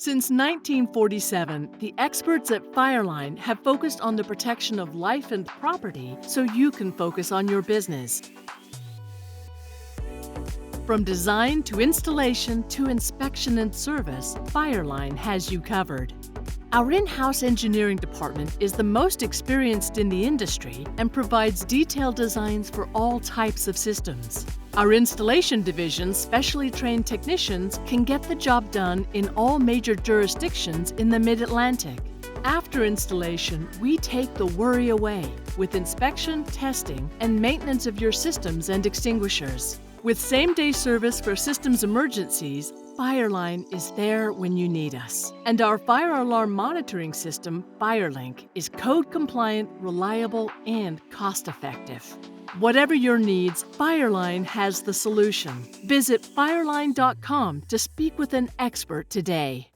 Since 1947, the experts at Fireline have focused on the protection of life and property so you can focus on your business. From design to installation to inspection and service, Fireline has you covered. Our in-house engineering department is the most experienced in the industry and provides detailed designs for all types of systems. Our installation division's specially trained technicians can get the job done in all major jurisdictions in the Mid-Atlantic. After installation, we take the worry away with inspection, testing, and maintenance of your systems and extinguishers. With same-day service for systems emergencies, Fireline is there when you need us. And our fire alarm monitoring system, Firelink, is code-compliant, reliable, and cost-effective. Whatever your needs, Fireline has the solution. Visit fireline.com to speak with an expert today.